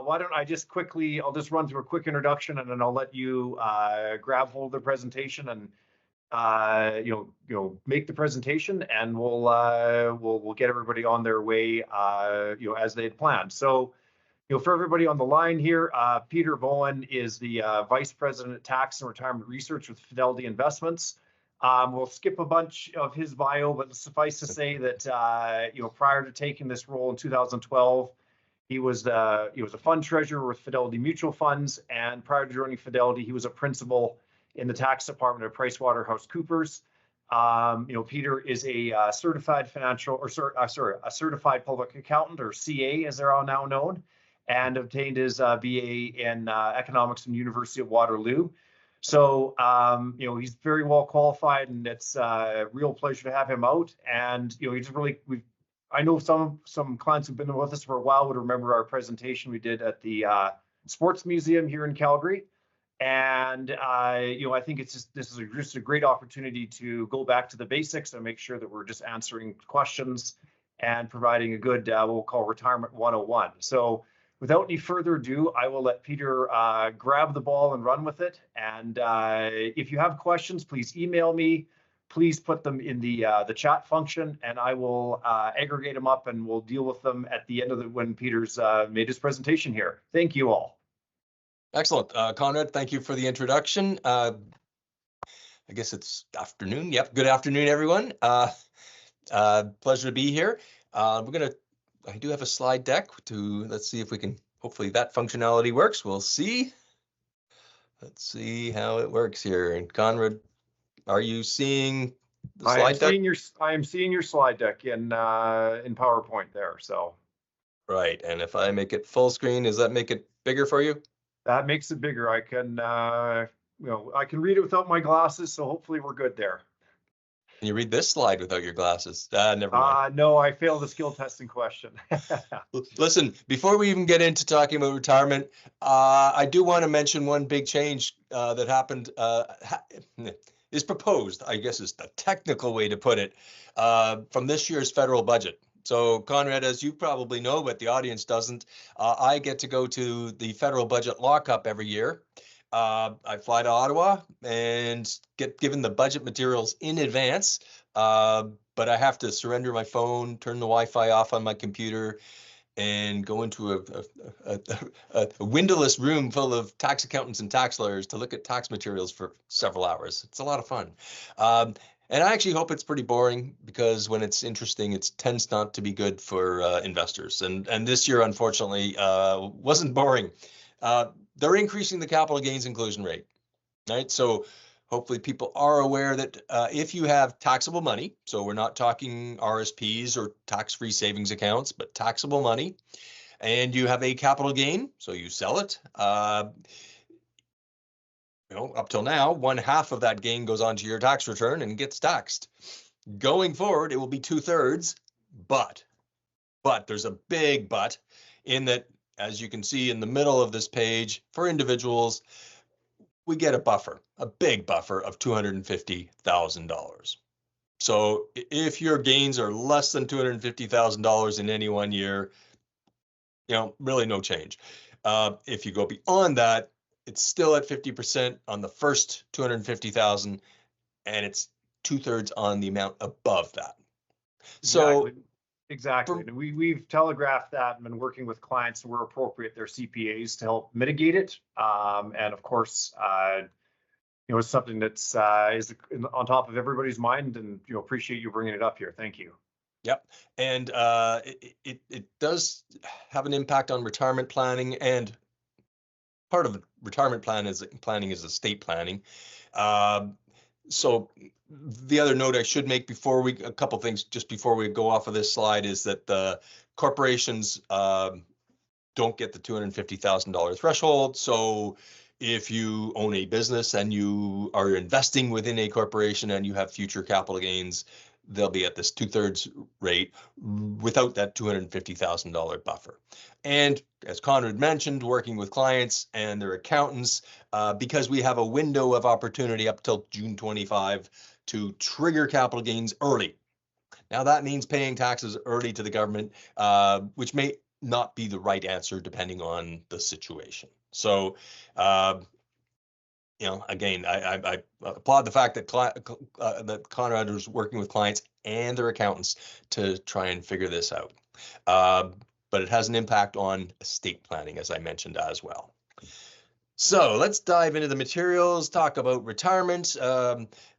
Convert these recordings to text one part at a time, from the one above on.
Why don't I just quickly, I'll just run through a quick introduction and then I'll let you grab hold of the presentation and make the presentation, and we'll get everybody on their way as they had planned. So for everybody on the line here, Peter Bowen is the Vice President of Tax and Retirement Research with Fidelity Investments. We'll skip a bunch of his bio, but suffice to say that prior to taking this role in 2012, he was a fund treasurer with Fidelity Mutual Funds, and prior to joining Fidelity, he was a principal in the tax department of PricewaterhouseCoopers. Peter is a certified public accountant, or CA as they're all now known, and obtained his BA in economics from the University of Waterloo. So, he's very well qualified, and it's a real pleasure to have him out. And, I know some clients who've been with us for a while would remember our presentation we did at the Sports Museum here in Calgary. And, I think this is just a great opportunity to go back to the basics and make sure that we're just answering questions and providing a good, what we'll call Retirement 101. So, without any further ado, I will let Peter grab the ball and run with it. And if you have questions, please email me. Please put them in the chat function, and I will aggregate them up, and we'll deal with them at the end of when Peter's made his presentation here. Thank you all. Excellent. Conrad, thank you for the introduction. I guess it's afternoon. Yep. Good afternoon, everyone. Pleasure to be here. I do have a slide deck let's see if we can, hopefully that functionality works. We'll see. Let's see how it works here. And Conrad, are you seeing the slide deck? I am seeing your slide deck in PowerPoint there. So. Right. And if I make it full screen, does that make it bigger for you? That makes it bigger. I can read it without my glasses, so hopefully we're good there. Can you read this slide without your glasses? Never mind. No, I failed the skill testing question. Listen, before we even get into talking about retirement, I do want to mention one big change that happened, is proposed, I guess is the technical way to put it, from this year's federal budget. So, Conrad, as you probably know, but the audience doesn't, I get to go to the federal budget lockup every year. I fly to Ottawa and get given the budget materials in advance, but I have to surrender my phone, turn the Wi-Fi off on my computer, and go into a windowless room full of tax accountants and tax lawyers to look at tax materials for several hours. It's a lot of fun. And I actually hope it's pretty boring, because when it's interesting, it tends not to be good for investors. And this year, unfortunately, wasn't boring. They're increasing the capital gains inclusion rate, right? So hopefully people are aware that if you have taxable money, so we're not talking RSPs or tax-free savings accounts, but taxable money, and you have a capital gain, so you sell it, up till now, 1/2 of that gain goes onto your tax return and gets taxed. Going forward, it will be 2/3, but there's a big but in that, as you can see in the middle of this page, for individuals, we get a big buffer of $250,000. So if your gains are less than $250,000 in any one year, really no change. If you go beyond that, it's still at 50% on the first 250,000, and it's 2/3 on the amount above that. So exactly. We've telegraphed that and been working with clients where appropriate, their CPAs, to help mitigate it. And of course, it's something that's is on top of everybody's mind, and appreciate you bringing it up here. Thank you. Yep, and it does have an impact on retirement planning, and part of retirement planning is estate planning. So the other note I should make a couple things just before we go off of this slide, is that the corporations don't get the $250,000 threshold. So if you own a business and you are investing within a corporation and you have future capital gains, they'll be at this 2/3 rate without that $250,000 buffer. And as Conrad mentioned, working with clients and their accountants, because we have a window of opportunity up till June 25 to trigger capital gains early. Now that means paying taxes early to the government, which may not be the right answer depending on the situation. So, again, I applaud the fact that that Conrad was working with clients and their accountants to try and figure this out. But it has an impact on estate planning, as I mentioned as well. So let's dive into the materials, talk about retirement.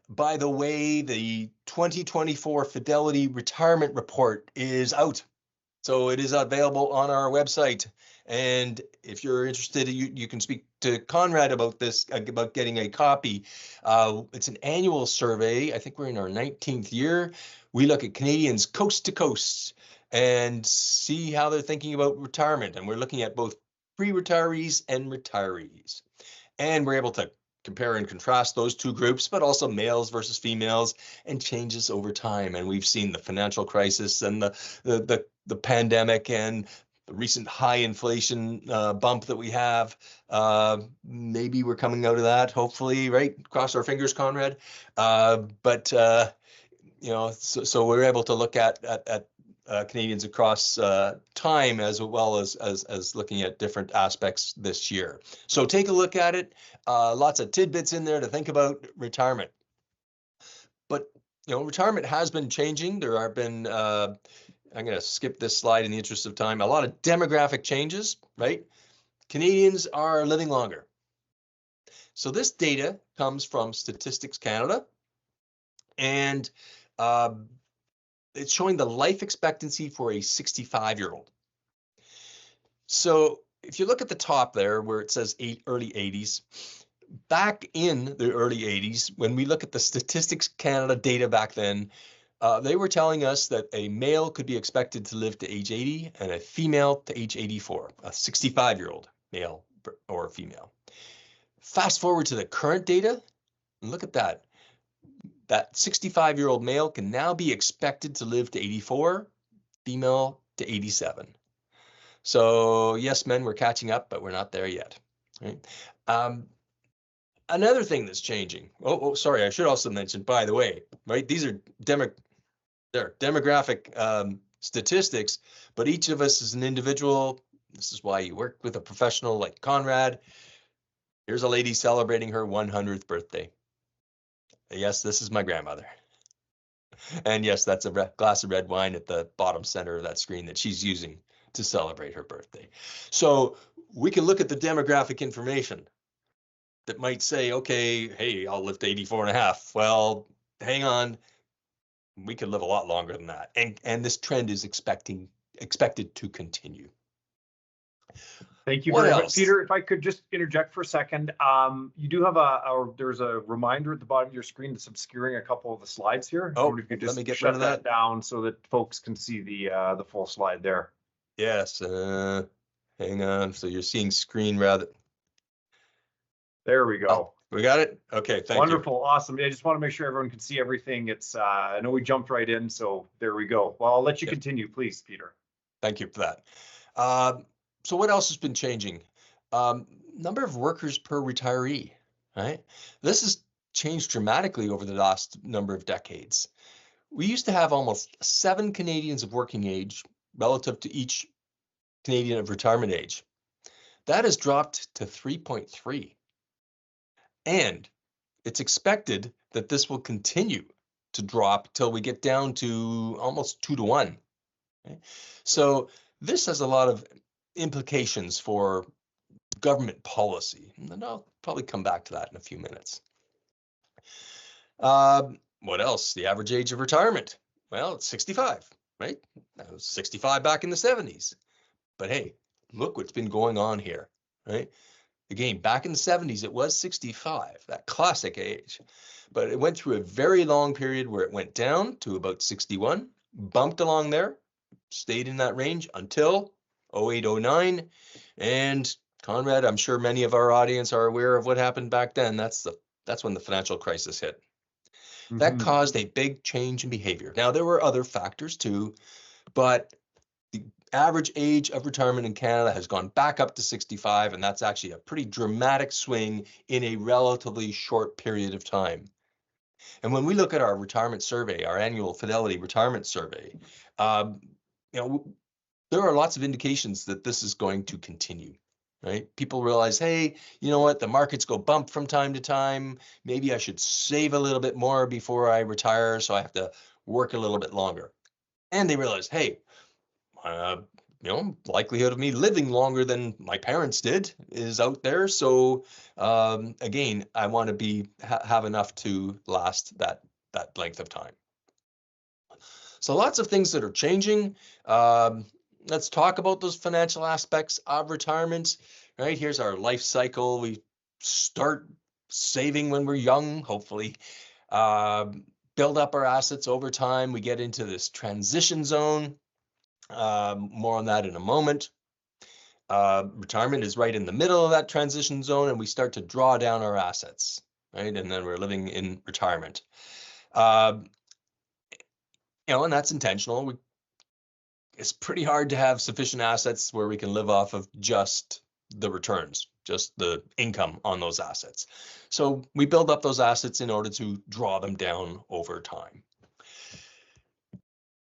By the way, the 2024 Fidelity Retirement Report is out. So it is available on our website. And if you're interested, you can speak to Conrad about this, about getting a copy. It's an annual survey. I think we're in our 19th year. We look at Canadians coast to coast and see how they're thinking about retirement. And we're looking at both pre-retirees and retirees. And we're able to compare and contrast those two groups, but also males versus females and changes over time. And we've seen the financial crisis and the pandemic and the recent high inflation bump that we have. Maybe we're coming out of that, hopefully, right? Cross our fingers, Conrad. So we're able to look at Canadians across time as well as looking at different aspects this year. So take a look at it. Lots of tidbits in there to think about retirement. But retirement has been changing. There have been I'm going to skip this slide in the interest of time. A lot of demographic changes, right? Canadians are living longer. So this data comes from Statistics Canada, and it's showing the life expectancy for a 65-year-old. So if you look at the top there where it says early 80s, back in the early 80s, when we look at the Statistics Canada data back then, they were telling us that a male could be expected to live to age 80 and a female to age 84, a 65-year-old male or female. Fast forward to the current data, and look at that. That 65-year-old male can now be expected to live to 84, female to 87. So yes, men, we're catching up, but we're not there yet. Right? Another thing that's changing. Oh, sorry, I should also mention, by the way, right? These are demographic statistics, but each of us is an individual. This is why you work with a professional like Conrad. Here's a lady celebrating her 100th birthday. Yes, this is my grandmother. And yes, that's a glass of red wine at the bottom center of that screen that she's using to celebrate her birthday. So we can look at the demographic information that might say, okay, hey, I'll live to 84 and a half. Well, hang on. We could live a lot longer than that. And this trend is expected to continue. Thank you very much, Peter. If I could just interject for a second, you do have there's a reminder at the bottom of your screen that's obscuring a couple of the slides here. Oh, if you could just let me get shut rid of that down so that folks can see the full slide there. Yes. Hang on. So you're seeing screen rather. There we go. Oh, we got it. Okay. Thank you. Wonderful. Awesome. I just want to make sure everyone can see everything. It's I know we jumped right in, so there we go. Well, I'll let you continue, please, Peter. Thank you for that. So what else has been changing? Number of workers per retiree, right? This has changed dramatically over the last number of decades. We used to have almost 7 Canadians of working age relative to each Canadian of retirement age. That has dropped to 3.3. And it's expected that this will continue to drop till we get down to almost 2 to 1. Okay? So this has a lot of implications for government policy, and I'll probably come back to that in a few minutes. What else? The average age of retirement. Well, it's 65, right? That was 65 back in the 70s. But hey, look what's been going on here, right? Again, back in the 70s, it was 65, that classic age. But it went through a very long period where it went down to about 61, bumped along there, stayed in that range until 08, 09. And Conrad, I'm sure many of our audience are aware of what happened back then. That's when the financial crisis hit. Mm-hmm. That caused a big change in behavior. Now, there were other factors too, but the average age of retirement in Canada has gone back up to 65, and that's actually a pretty dramatic swing in a relatively short period of time. And when we look at our retirement survey, our annual Fidelity retirement survey, there are lots of indications that this is going to continue, right? People realize, hey, you know what? The markets go bump from time to time. Maybe I should save a little bit more before I retire, so I have to work a little bit longer. And they realize, hey, likelihood of me living longer than my parents did is out there. So again, I want to have enough to last that length of time. So lots of things that are changing. Let's talk about those financial aspects of retirement. Right, here's our life cycle. We start saving when we're young, hopefully. Build up our assets over time. We get into this transition zone. More on that in a moment. Retirement is right in the middle of that transition zone, and we start to draw down our assets, right? And then we're living in retirement. And that's intentional. It's pretty hard to have sufficient assets where we can live off of just the returns, just the income on those assets. So we build up those assets in order to draw them down over time.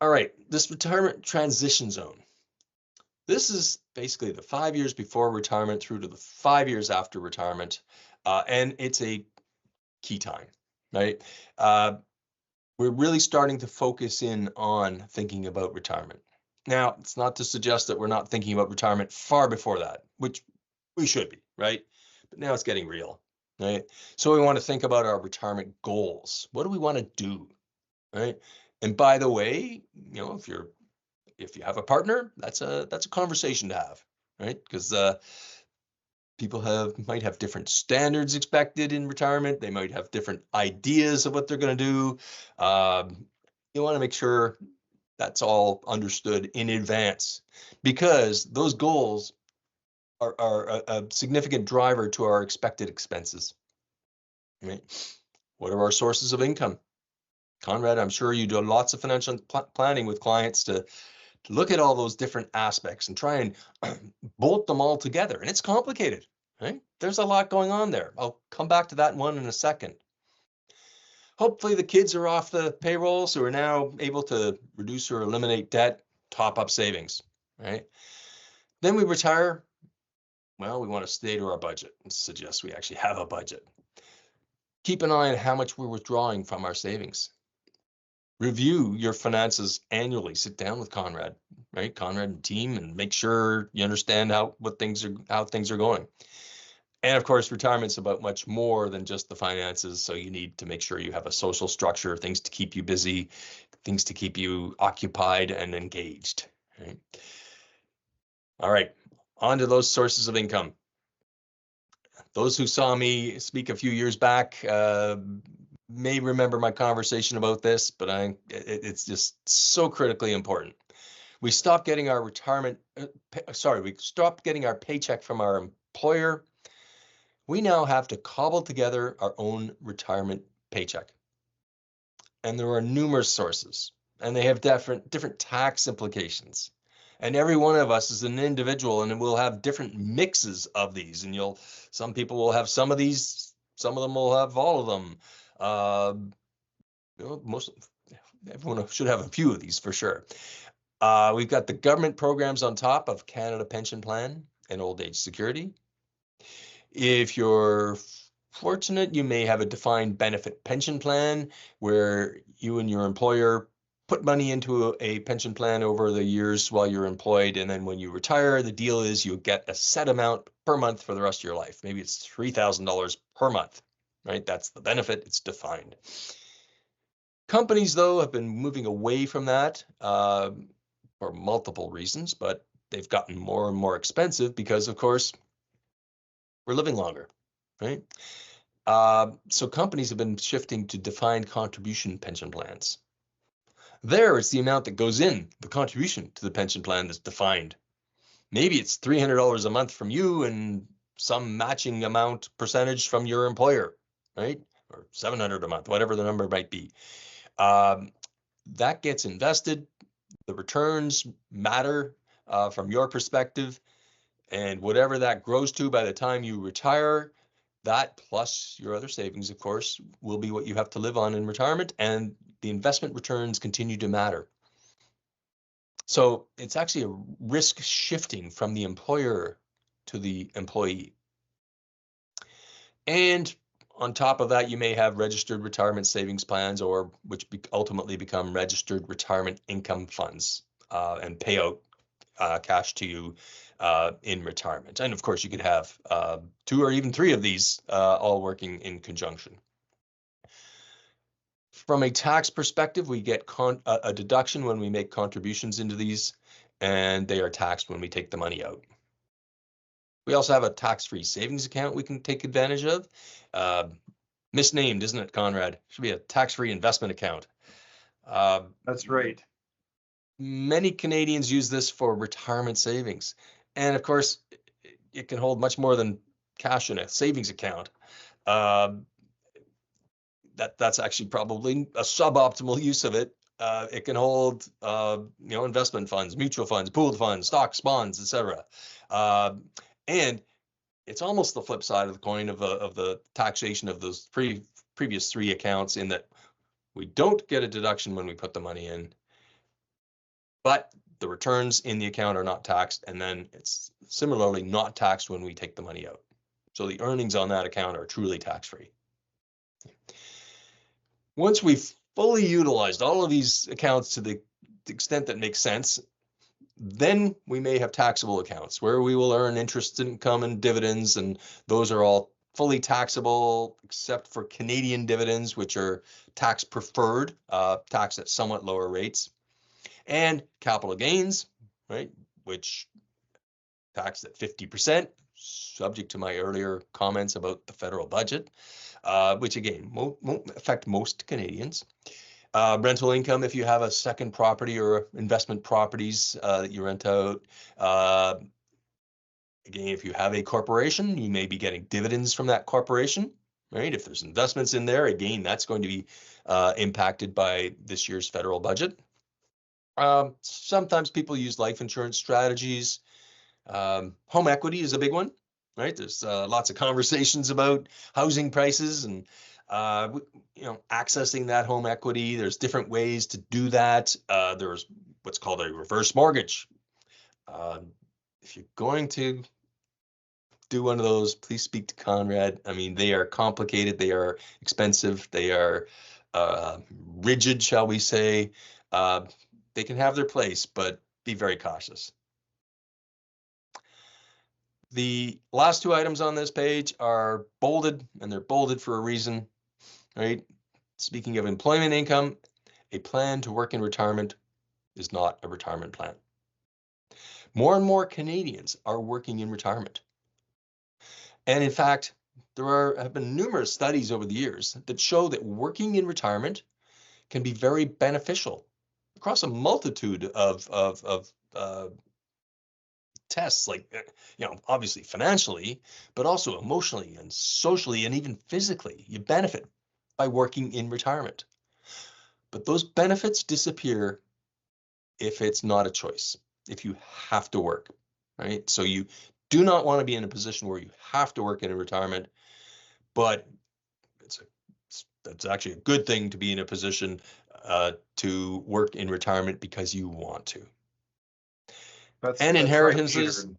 All right, this retirement transition zone. This is basically the 5 years before retirement through to the 5 years after retirement. And it's a key time, right? We're really starting to focus in on thinking about retirement. Now, it's not to suggest that we're not thinking about retirement far before that, which we should be, right? But now it's getting real, right? So we want to think about our retirement goals. What do we want to do, right? And by the way, if you have a partner, that's a conversation to have, right? Because people might have different standards expected in retirement. They might have different ideas of what they're going to do. You want to make sure that's all understood in advance, because those goals are a significant driver to our expected expenses. Right? What are our sources of income? Conrad, I'm sure you do lots of financial planning with clients to look at all those different aspects and try and bolt them all together. And it's complicated, right? There's a lot going on there. I'll come back to that one in a second. Hopefully the kids are off the payroll, so we're now able to reduce or eliminate debt, top up savings, right? Then we retire. Well, we want to stay to our budget and suggest we actually have a budget. Keep an eye on how much we're withdrawing from our savings. Review your finances annually. Sit down with Conrad, right? Conrad and team, and make sure you understand how things are going. And of course, retirement's about much more than just the finances. So you need to make sure you have a social structure, things to keep you busy, things to keep you occupied and engaged. Right? All right, on to those sources of income. Those who saw me speak a few years back may remember my conversation about this, but it's just so critically important. We stopped getting our we stopped getting our paycheck from our employer. We now have to cobble together our own retirement paycheck. And there are numerous sources, and they have different tax implications. And every one of us is an individual, and we'll have different mixes of these. And some people will have some of these, some of them will have all of them. Everyone should have a few of these for sure. We've got the government programs on top of Canada Pension Plan and Old Age Security. If you're fortunate, you may have a defined benefit pension plan where you and your employer put money into a pension plan over the years while you're employed. And then when you retire, the deal is you get a set amount per month for the rest of your life. Maybe it's $3,000 per month, right? That's the benefit. It's defined. Companies, though, have been moving away from that for multiple reasons, but they've gotten more and more expensive because, of course, we're living longer, right? So companies have been shifting to defined contribution pension plans. There, it's the amount that goes in, the contribution to the pension plan that's defined. Maybe it's $300 a month from you and some matching amount percentage from your employer, right? Or $700 a month, whatever the number might be. That gets invested. The returns matter from your perspective. And whatever that grows to by the time you retire, that plus your other savings, of course, will be what you have to live on in retirement. And the investment returns continue to matter. So it's actually a risk shifting from the employer to the employee. And on top of that, you may have registered retirement savings plans, or which ultimately become registered retirement income funds, and pay out cash to you in retirement. And of course, you could have 2 or even 3 of these all working in conjunction. From a tax perspective, we get a deduction when we make contributions into these, and they are taxed when we take the money out. We also have a tax-free savings account we can take advantage of. Misnamed, isn't it, Conrad? Should be a tax-free investment account. That's right. Many Canadians use this for retirement savings. And of course, it can hold much more than cash in a savings account. That's actually probably a suboptimal use of it. It can hold, investment funds, mutual funds, pooled funds, stocks, bonds, etc. And it's almost the flip side of the coin of the taxation of those previous 3 accounts, in that we don't get a deduction when we put the money in, but the returns in the account are not taxed, and then it's similarly not taxed when we take the money out. So the earnings on that account are truly tax-free. Once we've fully utilized all of these accounts to the extent that makes sense, then we may have taxable accounts where we will earn interest income and dividends, and those are all fully taxable except for Canadian dividends, which are tax preferred, taxed at somewhat lower rates, and capital gains, right, which taxed at 50%, subject to my earlier comments about the federal budget, which again won't affect most Canadians. Rental income, if you have a second property or investment properties that you rent out. Again, if you have a corporation, you may be getting dividends from that corporation, right? If there's investments in there, again, that's going to be impacted by this year's federal budget. Sometimes people use life insurance strategies. Home equity is a big one, right? There's lots of conversations about housing prices and accessing that home equity. There's different ways to do that. There's what's called a reverse mortgage. If you're going to do one of those, please speak to Conrad. I mean, they are complicated, they are expensive, they are rigid, shall we say. They can have their place, but be very cautious. The last 2 items on this page are bolded, and they're bolded for a reason, right? Speaking of employment income, a plan to work in retirement is not a retirement plan. More and more Canadians are working in retirement. And in fact, there have been numerous studies over the years that show that working in retirement can be very beneficial across a multitude of tests, like, obviously financially, but also emotionally and socially and even physically. You benefit by working in retirement. But those benefits disappear if it's not a choice, if you have to work, right? So you do not want to be in a position where you have to work in a retirement, but it's actually a good thing to be in a position to work in retirement because you want to. And inheritances. Right,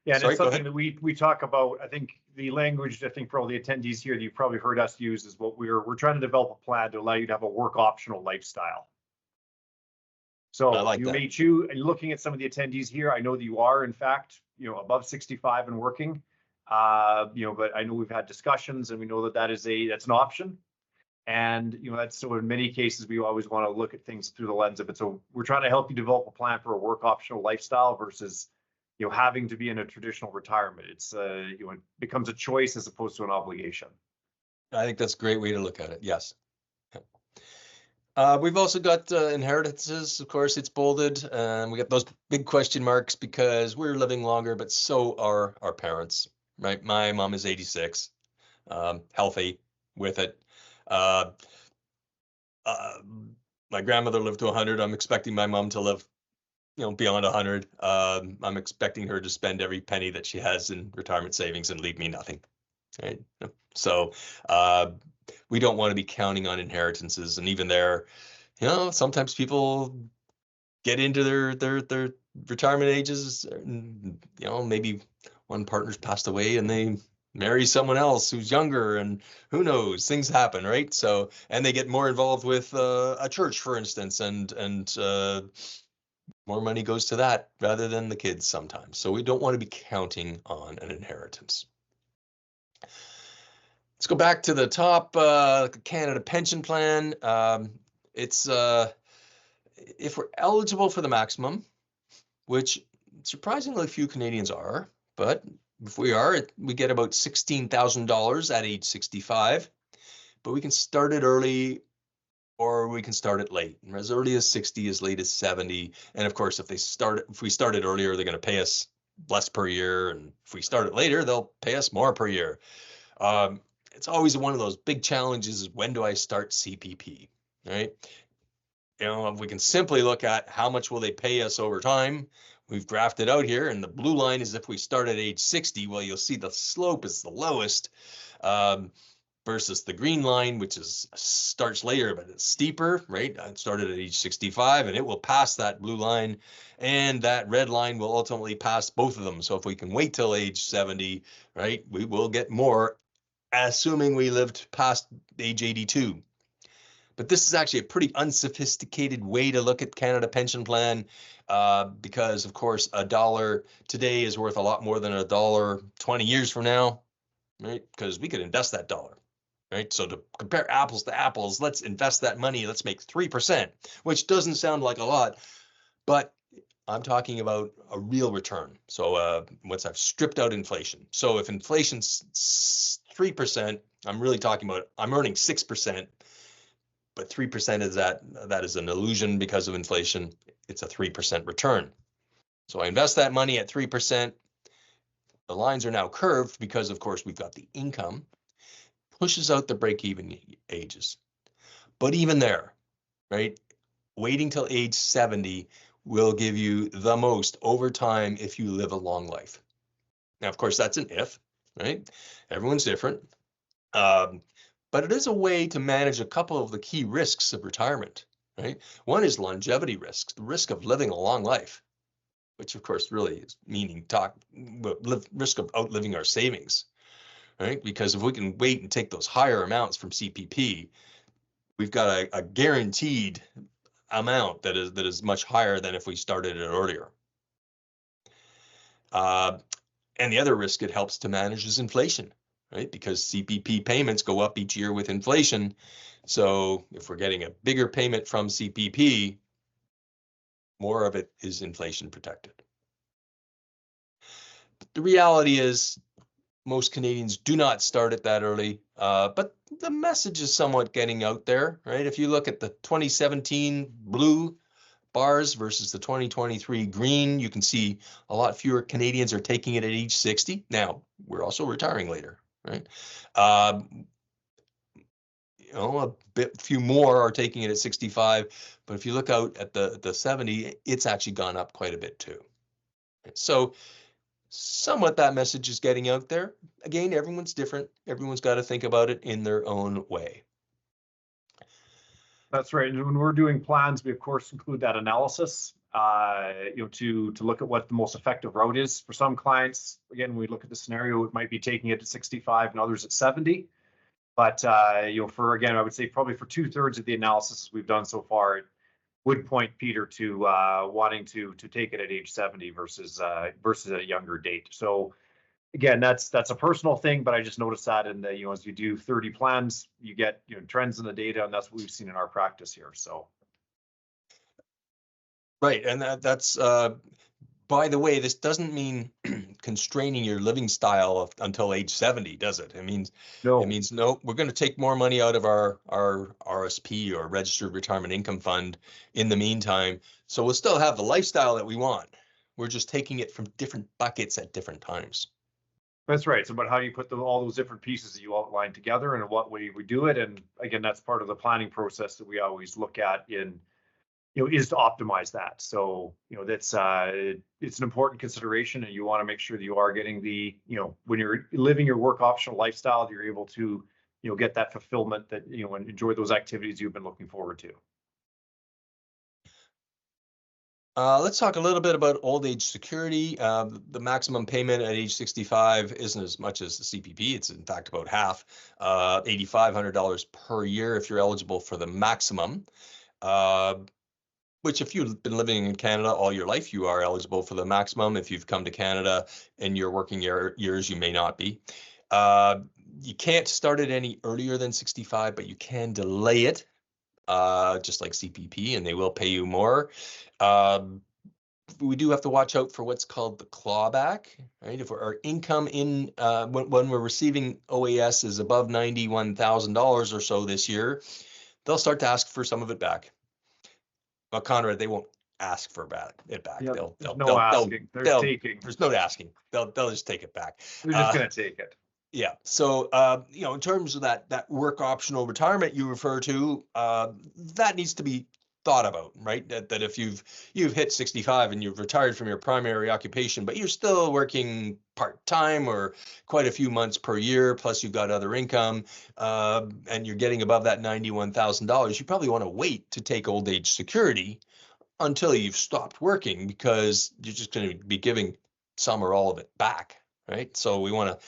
yeah, and it's something that we talk about. I think the language, for all the attendees here that you've probably heard us use, is what we're trying to develop a plan to allow you to have a work optional lifestyle. So like you may choose, and looking at some of the attendees here, I know that you are in fact, above 65 and working, but I know we've had discussions, and we know that that's an option. And that's, so in many cases we always want to look at things through the lens of it. So we're trying to help you develop a plan for a work optional lifestyle versus having to be in a traditional retirement. It's it becomes a choice as opposed to an obligation. I think that's a great way to look at it. Yes. We've also got inheritances. Of course, it's bolded, and we got those big question marks because we're living longer, but so are our parents, right? My mom is 86, healthy with it. My grandmother lived to 100. I'm expecting my mom to live, beyond 100. I'm expecting her to spend every penny that she has in retirement savings and leave me nothing, right? So we don't want to be counting on inheritances. And even there, sometimes people get into their retirement ages, maybe one partner's passed away and they marry someone else who's younger, and who knows, things happen, right? So, and they get more involved with a church, for instance, and more money goes to that rather than the kids sometimes. So we don't want to be counting on an inheritance. Let's go back to the top, Canada Pension Plan. It's if we're eligible for the maximum, which surprisingly few Canadians are, but if we are, we get about $16,000 at age 65, but we can start it early or we can start it late, as early as 60, as late as 70. And of course, if we start it earlier, they're going to pay us less per year. And if we start it later, they'll pay us more per year. It's always one of those big challenges is, when do I start CPP, right? If we can simply look at how much will they pay us over time, we've graphed it out here, and the blue line is if we start at age 60, well, you'll see the slope is the lowest, versus the green line, which starts later, but it's steeper, right? It started at age 65, and it will pass that blue line, and that red line will ultimately pass both of them. So if we can wait till age 70, right, we will get more, assuming we lived past age 82. But this is actually a pretty unsophisticated way to look at Canada Pension Plan, because, of course, a dollar today is worth a lot more than a dollar 20 years from now, right? Because we could invest that dollar, right? So to compare apples to apples, let's invest that money. Let's make 3%, which doesn't sound like a lot, but I'm talking about a real return. So once I've stripped out inflation. So if inflation's 3%, I'm really talking about I'm earning 6%. But 3% is that is an illusion because of inflation. It's a 3% return. So I invest that money at 3%. The lines are now curved because, of course, we've got the income, pushes out the break-even ages. But even there, right, waiting till age 70 will give you the most over time if you live a long life. Now, of course, that's an if, right? Everyone's different. But it is a way to manage a couple of the key risks of retirement, right? One is longevity risks, the risk of living a long life, which of course really is risk of outliving our savings, right? Because if we can wait and take those higher amounts from CPP, we've got a guaranteed amount that is much higher than if we started it earlier. And the other risk it helps to manage is inflation, right? Because CPP payments go up each year with inflation. So if we're getting a bigger payment from CPP, more of it is inflation protected. But the reality is most Canadians do not start it that early, but the message is somewhat getting out there, right? If you look at the 2017 blue bars versus the 2023 green, you can see a lot fewer Canadians are taking it at age 60. Now, we're also retiring later, right? A few more are taking it at 65, but if you look out at the 70, it's actually gone up quite a bit too. So somewhat that message is getting out there. Again, everyone's different. Everyone's got to think about it in their own way. That's right. And when we're doing plans, we of course include that analysis, to look at what the most effective route is for some clients. Again, when we look at the scenario, it might be taking it at 65 and others at 70. But for, again, I would say probably for 2/3 of the analysis we've done so far, it would point Peter to wanting to take it at age 70 versus a younger date. So again, that's a personal thing, but I just noticed that in the, as you do 30 plans, you get trends in the data, and that's what we've seen in our practice here. So right, and that's by the way, this doesn't mean constraining your living style until age 70, does it? It means no. It means no, we're going to take more money out of our RSP, or registered retirement income fund, in the meantime. So we'll still have the lifestyle that we want. We're just taking it from different buckets at different times. That's right. It's about how you put all those different pieces that you outlined together and in what way we do it. And again, that's part of the planning process that we always look at is to optimize that. So, that's it's an important consideration, and you want to make sure that you are getting when you're living your work optional lifestyle, that you're able to, get that fulfillment that, and enjoy those activities you've been looking forward to. Let's talk a little bit about old age security. The maximum payment at age 65 isn't as much as the CPP. It's in fact about half, $8,500 per year if you're eligible for the maximum. Which if you've been living in Canada all your life, you are eligible for the maximum. If you've come to Canada in your working years, you may not be. You can't start it any earlier than 65, but you can delay it, just like CPP, and they will pay you more. We do have to watch out for what's called the clawback, right? If our income in when we're receiving OAS is above $91,000 or so this year, they'll start to ask for some of it back. Well, Conrad, they won't ask for it back. Yeah, there's no asking. There's taking. There's no asking. They'll just take it back. They're just going to take it. Yeah. So, in terms of that work optional retirement you refer to, that needs to be thought about, right? That if you've hit 65 and you've retired from your primary occupation, but you're still working part-time or quite a few months per year, plus you've got other income, and you're getting above that $91,000, you probably want to wait to take old age security until you've stopped working, because you're just going to be giving some or all of it back, right? So we want to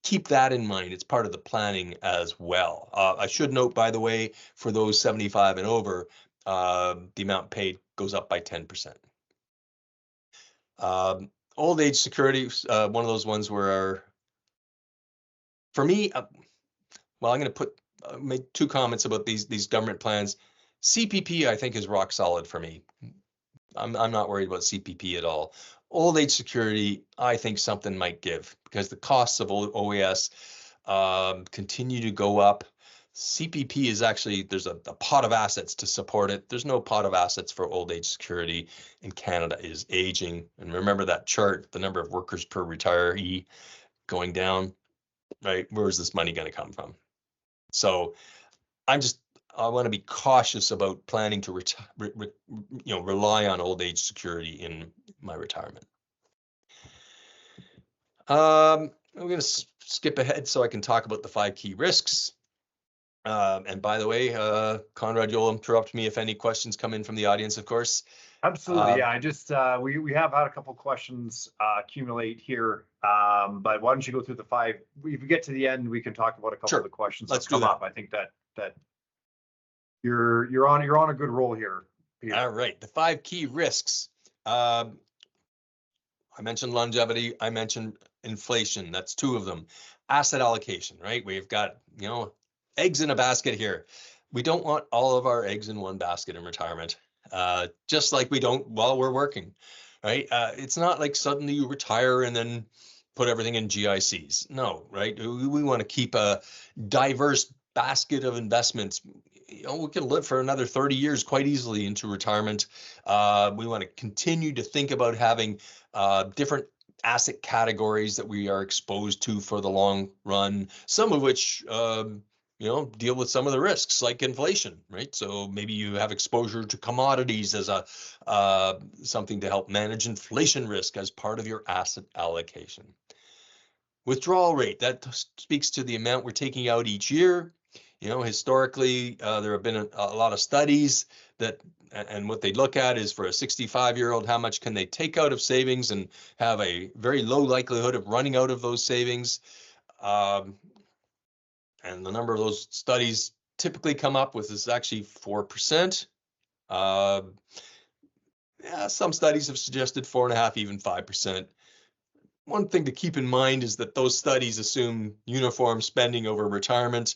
keep that in mind. It's part of the planning as well. I should note, by the way, for those 75 and over, the amount paid goes up by 10%. Old age security, one of those ones where, for me, well, I'm going to make two comments about these government plans. CPP, I think, is rock solid for me. I'm not worried about CPP at all. Old age security, I think something might give, because the costs of OAS continue to go up. CPP is actually, there's a pot of assets to support it. There's no pot of assets for old age security, and Canada is aging. And remember that chart, the number of workers per retiree going down, right? Where is this money going to come from? So I want to be cautious about planning to rely on old age security in my retirement. I'm going to skip ahead so I can talk about the 5 key risks. And by the way, Conrad, you'll interrupt me if any questions come in from the audience, of course. Absolutely. Yeah, I just we have had a couple questions accumulate here, but why don't you go through the 5? If we get to the end, we can talk about a couple of the questions that come up. I think that you're on a good roll here, Peter. All right, the 5 key risks. I mentioned longevity. I mentioned inflation. That's 2 of them. Asset allocation, right? We've got eggs in a basket here. We don't want all of our eggs in one basket in retirement, just like we don't while we're working, right? It's not like suddenly you retire and then put everything in GICs. No, right? We want to keep a diverse basket of investments. We can live for another 30 years quite easily into retirement. We want to continue to think about having different asset categories that we are exposed to for the long run, some of which deal with some of the risks like inflation, right? So maybe you have exposure to commodities as something to help manage inflation risk as part of your asset allocation. Withdrawal rate, that speaks to the amount we're taking out each year. Historically, there have been a lot of studies and what they look at is for a 65-year-old, how much can they take out of savings and have a very low likelihood of running out of those savings. And the number of those studies typically come up with is actually 4%. Some studies have suggested 4.5%, even 5%. One thing to keep in mind is that those studies assume uniform spending over retirement.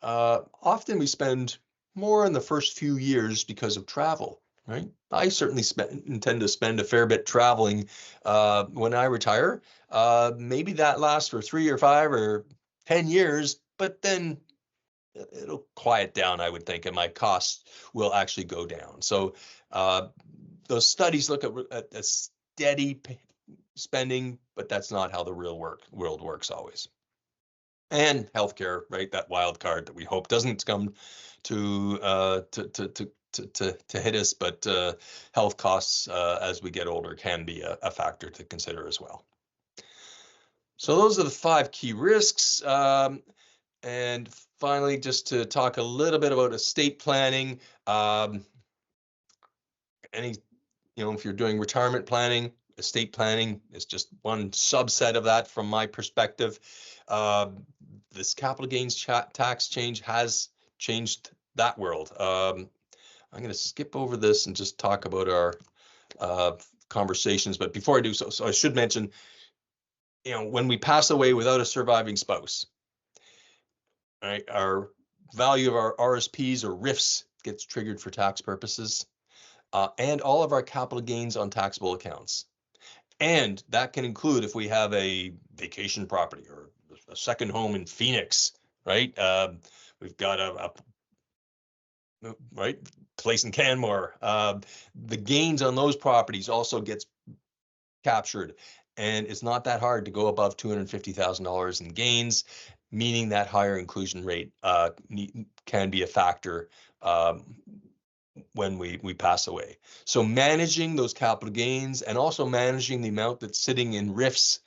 Often we spend more in the first few years because of travel, right? I certainly intend to spend a fair bit traveling when I retire. Maybe that lasts for 3 or 5 or 10 years, but then it'll quiet down, I would think, and my costs will actually go down. So those studies look at a steady spending, but that's not how the real world works always. And healthcare, right? That wild card that we hope doesn't come to hit us, but health costs as we get older can be a factor to consider as well. So those are the 5 key risks. And finally, just to talk a little bit about estate planning. Any if you're doing retirement planning, estate planning is just one subset of that from my perspective. This capital gains tax change has changed that world. I'm going to skip over this and just talk about our conversations. But before I do so I should mention, when we pass away without a surviving spouse, right, our value of our RSPs or RIFs gets triggered for tax purposes, and all of our capital gains on taxable accounts. And that can include if we have a vacation property or a second home in Phoenix, right? We've got a place in Canmore. The gains on those properties also gets captured, and it's not that hard to go above $250,000 in gains, meaning that higher inclusion rate can be a factor when we pass away. So managing those capital gains and also managing the amount that's sitting in RIFs,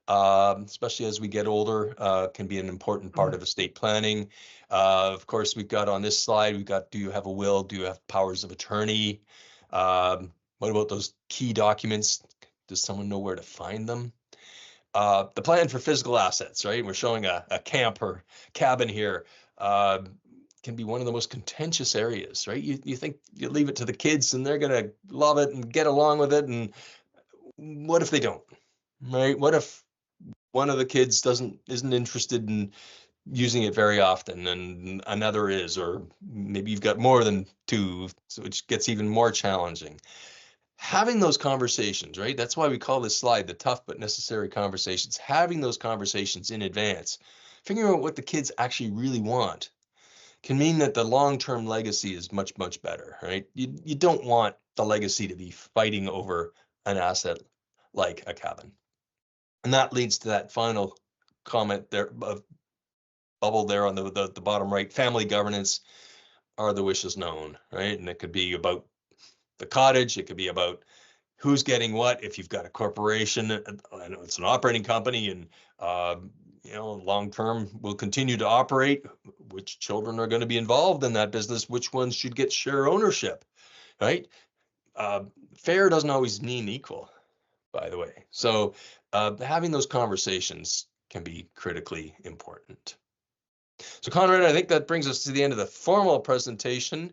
especially as we get older, can be an important part of estate planning. Of course, we've got on this slide, we've got, do you have a will? Do you have powers of attorney? What about those key documents? Does someone know where to find them? The plan for physical assets, right? We're showing a camp or cabin here. Can be one of the most contentious areas, right? You think you leave it to the kids and they're going to love it and get along with it. And what if they don't, right? What if one of the kids isn't interested in using it very often and another is, or maybe you've got more than two, so it gets even more challenging. Having those conversations, right? That's why we call this slide the tough but necessary conversations. Having those conversations in advance, figuring out what the kids actually really want, can mean that the long-term legacy is much, much better, right? You don't want the legacy to be fighting over an asset like a cabin. And that leads to that final comment there, bubble there on the bottom right. Family governance, are the wishes known, right? And it could be about the cottage. It could be about who's getting what. If you've got a corporation, I know it's an operating company, and long term will continue to operate, which children are going to be involved in that business, which ones should get share ownership, right? Fair doesn't always mean equal, by the way. So having those conversations can be critically important. So Conrad, I think that brings us to the end of the formal presentation.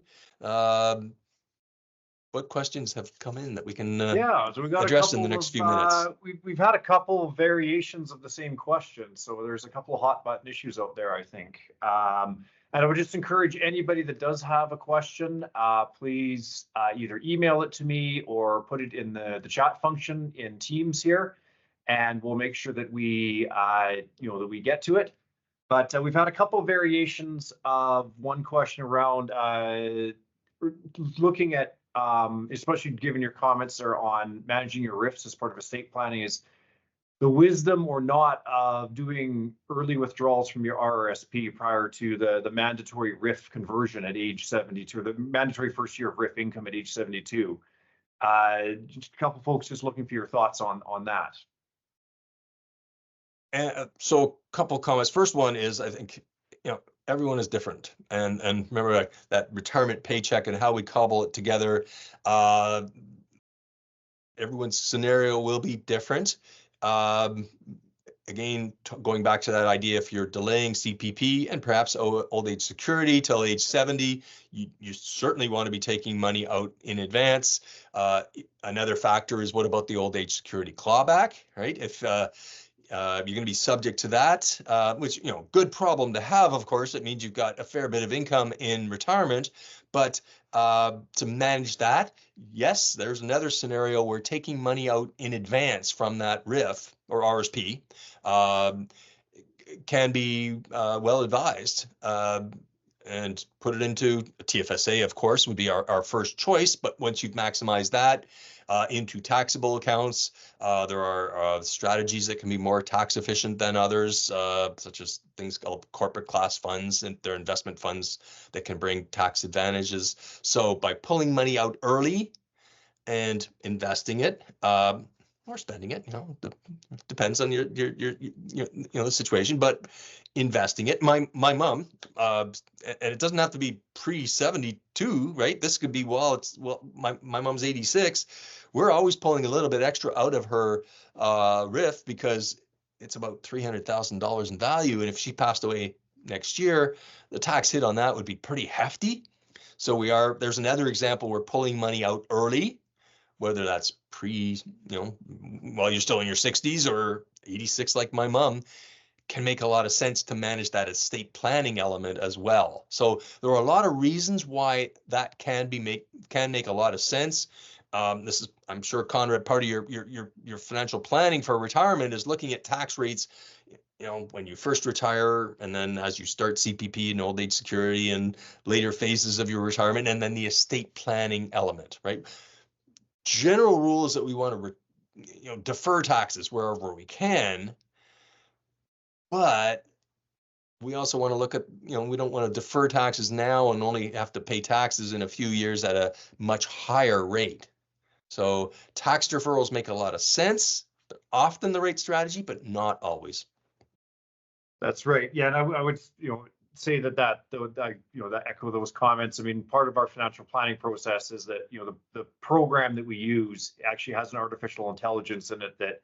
What questions have come in that we can so we got address in the next few minutes? We've had a couple of variations of the same question. So there's a couple of hot button issues out there, I think. And I would just encourage anybody that does have a question, please either email it to me or put it in the chat function in Teams here, and we'll make sure that we that we get to it. But we've had a couple of variations of one question around looking at, especially given your comments there on managing your RIFs as part of estate planning, is the wisdom or not of doing early withdrawals from your RRSP prior to the mandatory RIF conversion at age 72, or the mandatory first year of RIF income at age 72. Just a couple folks just looking for your thoughts on that. And so a couple comments. First one is, I think, everyone is different, and remember that retirement paycheck and how we cobble it together. Everyone's scenario will be different. Again, going back to that idea, if you're delaying CPP and perhaps old age security till age 70, you certainly want to be taking money out in advance. Another factor is, what about the old age security clawback, right? If you're going to be subject to that, which, good problem to have, of course. It means you've got a fair bit of income in retirement. But to manage that, yes, there's another scenario where taking money out in advance from that RIF or RSP can be well advised. And put it into a TFSA, of course, would be our first choice. But once you've maximized that into taxable accounts, there are strategies that can be more tax efficient than others, such as things called corporate class funds, and they're investment funds that can bring tax advantages. So by pulling money out early and investing it, or spending it, depends on your the situation, but investing it. My mom, and it doesn't have to be pre-72, right? This could be my mom's 86. We're always pulling a little bit extra out of her RIF because it's about $300,000 in value, and if she passed away next year, the tax hit on that would be pretty hefty. So there's another example, we're pulling money out early, whether that's while you're still in your 60s or 86 like my mom, can make a lot of sense to manage that estate planning element as well. So there are a lot of reasons why that can make a lot of sense. This is, I'm sure, Conrad, part of your financial planning for retirement is looking at tax rates, when you first retire, and then as you start CPP and old age security and later phases of your retirement, and then the estate planning element, right? General rule is that we want to defer taxes wherever we can, but we also want to look at, we don't want to defer taxes now and only have to pay taxes in a few years at a much higher rate. So tax deferrals make a lot of sense. They're often the right strategy, but not always. That's right. Yeah, and I would say that echo those comments. I mean, part of our financial planning process is that the program that we use actually has an artificial intelligence in it that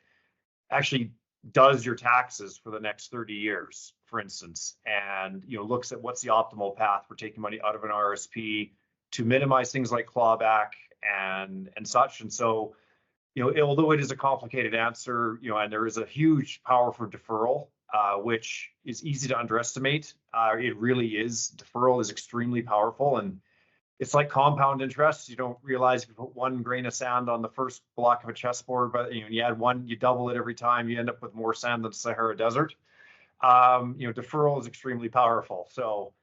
actually does your taxes for the next 30 years, for instance, and looks at what's the optimal path for taking money out of an RSP to minimize things like clawback and such. And so, although it is a complicated answer, and there is a huge power for deferral, which is easy to underestimate. It really is. Deferral is extremely powerful, and it's like compound interest. You don't realize if you put one grain of sand on the first block of a chessboard, but you add one, you double it every time, you end up with more sand than the Sahara Desert. Deferral is extremely powerful. So,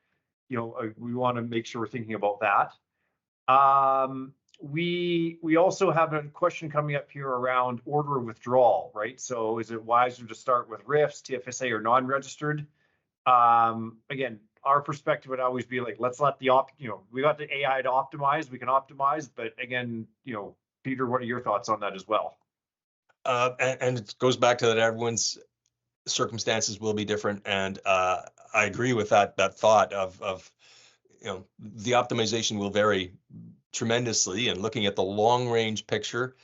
we want to make sure we're thinking about that. We also have a question coming up here around order of withdrawal, right? So is it wiser to start with RIFs, TFSA, or non-registered? Again, our perspective would always be like, let's let we got the AI to optimize, we can optimize, but again, Peter, what are your thoughts on that as well? And it goes back to that everyone's circumstances will be different, and I agree with that thought of the optimization will vary tremendously, and looking at the long range picture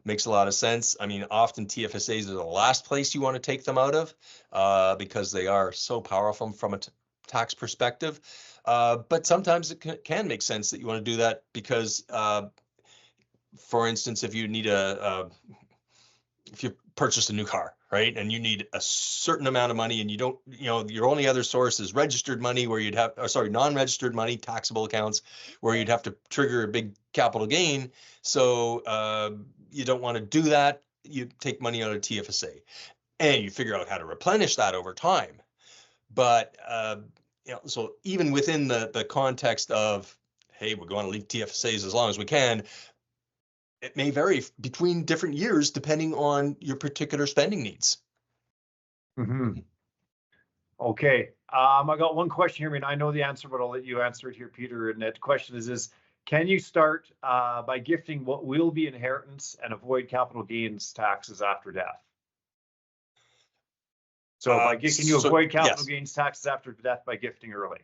makes a lot of sense. I mean, often TFSAs are the last place you want to take them out of because they are so powerful from a tax perspective. But sometimes it can make sense that you want to do that because, for instance, if you need if you purchased a new car, right, and you need a certain amount of money, and you don't, your only other source is registered money, where you'd have, non-registered money, taxable accounts, where you'd have to trigger a big capital gain. So you don't want to do that. You take money out of TFSA, and you figure out how to replenish that over time. But so even within the context of, hey, we're going to leave TFSAs as long as we can, it may vary between different years depending on your particular spending needs. Mm-hmm. Okay. I got one question here. I mean, I know the answer, but I'll let you answer it here, Peter. And that question is can you start by gifting what will be inheritance and avoid capital gains taxes after death? So can you avoid capital gains taxes after death by gifting early?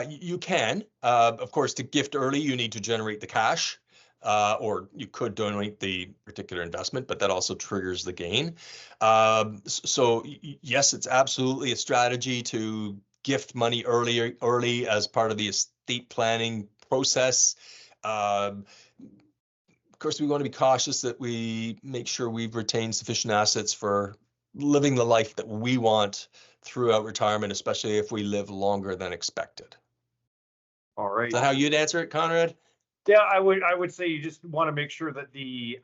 You can. Of course, to gift early, you need to generate the cash. Or you could donate the particular investment, but that also triggers the gain. So yes, it's absolutely a strategy to gift money early as part of the estate planning process. Of course, we want to be cautious that we make sure we've retained sufficient assets for living the life that we want throughout retirement, especially if we live longer than expected. All right. Is that how you'd answer it, Conrad? Yeah, I would say you just want to make sure that the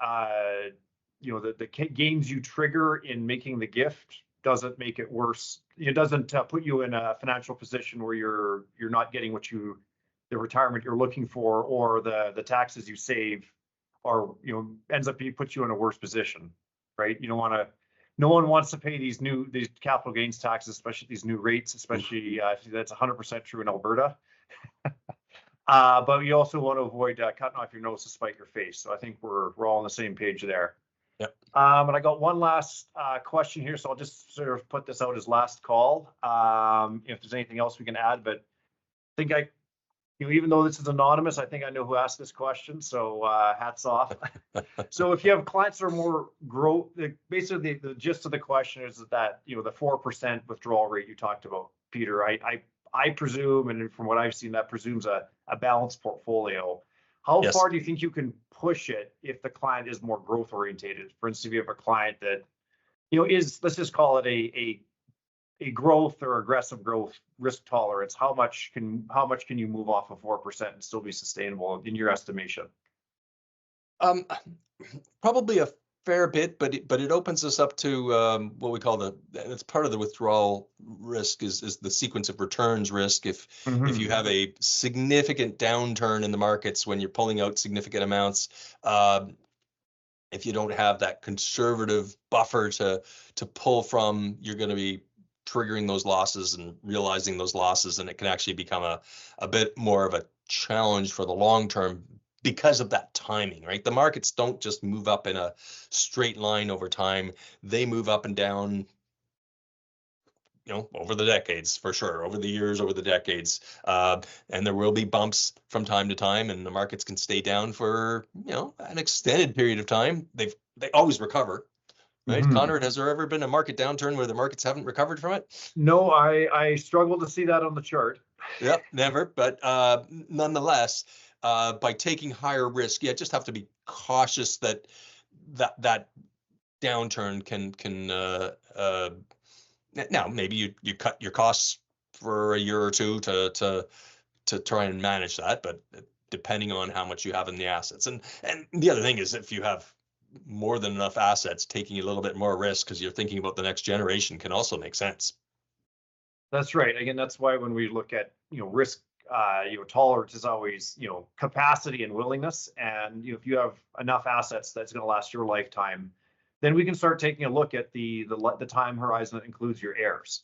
gains you trigger in making the gift doesn't make it worse. It doesn't put you in a financial position where you're not getting the retirement you're looking for, or the taxes you save are ends up puts you in a worse position, right? You don't want to. No one wants to pay these capital gains taxes, especially these new rates, especially that's 100% true in Alberta. But you also want to avoid cutting off your nose to spite your face. So I think we're all on the same page there. And I got one last question here, so I'll just sort of put this out as last call. If there's anything else we can add, but I think even though this is anonymous, I think I know who asked this question, so hats off. So if you have clients that are more growth, basically the gist of the question is that, the 4% withdrawal rate you talked about, Peter, I presume, and from what I've seen, that presumes a balanced portfolio. How far do you think you can push it if the client is more growth orientated? For instance, if you have a client that, let's just call it a growth or aggressive growth risk tolerance, how much can you move off of 4% and still be sustainable in your estimation? Probably a fair bit, but it opens us up to what we call it's part of the withdrawal risk is the sequence of returns risk. If you have a significant downturn in the markets when you're pulling out significant amounts, if you don't have that conservative buffer to pull from, you're going to be triggering those losses and realizing those losses, and it can actually become a bit more of a challenge for the long term because of that timing, right? The markets don't just move up in a straight line over time. They move up and down, over the decades, for sure, over the years, over the decades. And there will be bumps from time to time, and the markets can stay down for, an extended period of time. They always recover, right? Conrad, has there ever been a market downturn where the markets haven't recovered from it? No, I struggle to see that on the chart. Yep, never. But nonetheless, by taking higher risk, you just have to be cautious that downturn can now maybe you cut your costs for a year or two to try and manage that, but depending on how much you have in the assets. And the other thing is, if you have more than enough assets, taking a little bit more risk because you're thinking about the next generation can also make sense. That's right. Again, that's why when we look at risk, tolerance is always capacity and willingness. And if you have enough assets that's going to last your lifetime, then we can start taking a look at the time horizon that includes your heirs.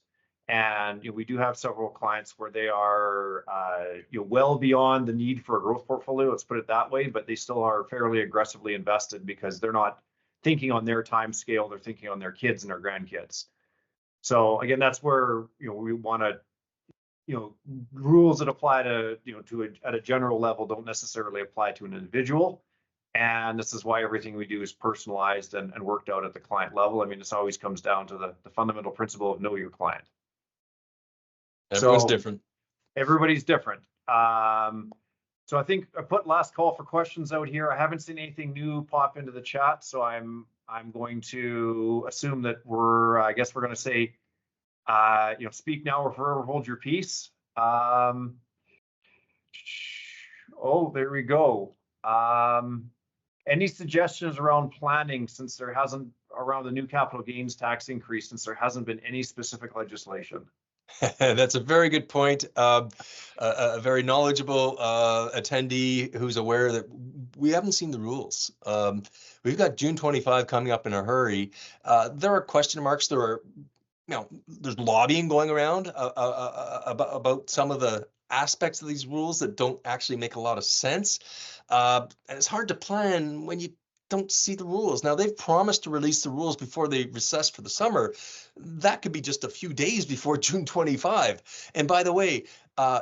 And we do have several clients where they are well beyond the need for a growth portfolio. Let's put it that way, but they still are fairly aggressively invested because they're not thinking on their time scale. They're thinking on their kids and their grandkids. So again, that's where we want to rules that apply to at a general level don't necessarily apply to an individual. And this is why everything we do is personalized and worked out at the client level. I mean, this always comes down to the fundamental principle of know your client. Everyone's different. Everybody's different. So I think I put last call for questions out here. I haven't seen anything new pop into the chat, so I'm going to assume that I guess we're going to say, speak now or forever hold your peace. Oh, there we go. Any suggestions around planning since there hasn't, around the new capital gains tax increase, since there hasn't been any specific legislation? That's a very good point. A very knowledgeable attendee who's aware that we haven't seen the rules. We've got June 25 coming up in a hurry. There are question marks. There's lobbying going around about some of the aspects of these rules that don't actually make a lot of sense. And it's hard to plan when you don't see the rules. Now, they've promised to release the rules before they recess for the summer. That could be just a few days before June 25. And by the way,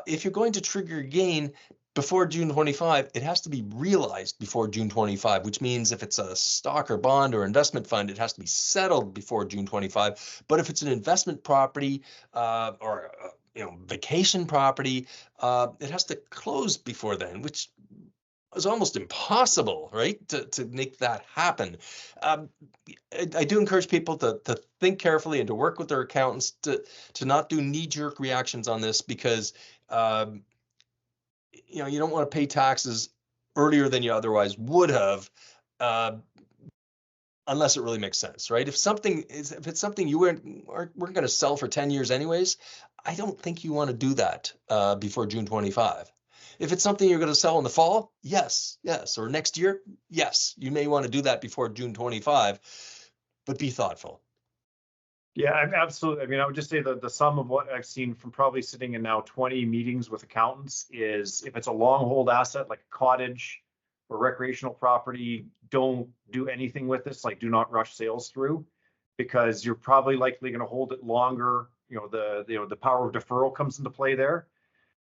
if you're going to trigger a gain before June 25, it has to be realized before June 25, which means if it's a stock or bond or investment fund, it has to be settled before June 25. But if it's an investment property or vacation property, it has to close before then, which is almost impossible, right, to make that happen. I do encourage people to think carefully and to work with their accountants to not do knee-jerk reactions on this, because you don't want to pay taxes earlier than you otherwise would have, unless it really makes sense, right? If it's something you weren't going to sell for 10 years anyways, I don't think you want to do that before June 25. If it's something you're going to sell in the fall, yes, or next year, yes, you may want to do that before June 25, but be thoughtful. Yeah, absolutely. I mean, I would just say that the sum of what I've seen from probably sitting in now 20 meetings with accountants is, if it's a long hold asset like a cottage, or recreational property, don't do anything with this. Like, do not rush sales through, because you're probably likely going to hold it longer. The power of deferral comes into play there.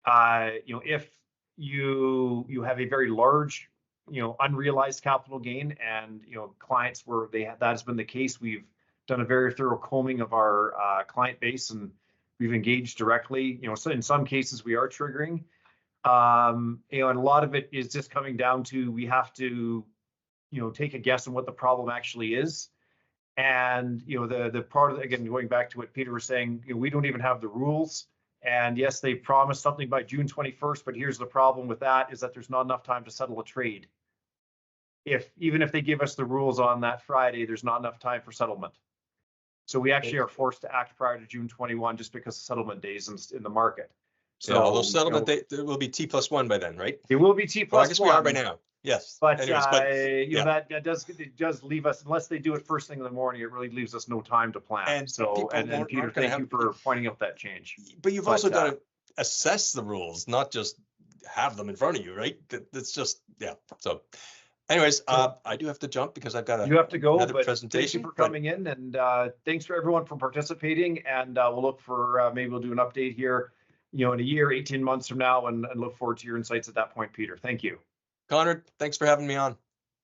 If you have a very large, unrealized capital gain, and clients where that has been the case, we've done a very thorough combing of our client base, and we've engaged directly. So in some cases we are triggering. And a lot of it is just coming down to, we have to, take a guess on what the problem actually is. And, the part of, again, going back to what Peter was saying, we don't even have the rules. And yes, they promised something by June 21st, but here's the problem with that, is that there's not enough time to settle a trade. Even if they give us the rules on that Friday, there's not enough time for settlement. So we actually are forced to act prior to June 21, just because of settlement days in the market. So yeah, although settlement date, it will be T+1 by then, right? It will be T+1. Well, I guess we are by now. Yes. But, anyways, that does leave us, unless they do it first thing in the morning, it really leaves us no time to plan. And so, and Peter, thank you for pointing out that change. But you've also got to assess the rules, not just have them in front of you, right? That's just, yeah. So anyways, I do have to jump because I've got you have to go, but presentation. Thank you for coming in, and thanks for everyone for participating. And we'll look for, maybe we'll do an update here, in a year, 18 months from now, and look forward to your insights at that point, Peter. Thank you. Conrad, thanks for having me on.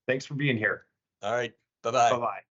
Thanks for being here. All right. Bye-bye. Bye-bye.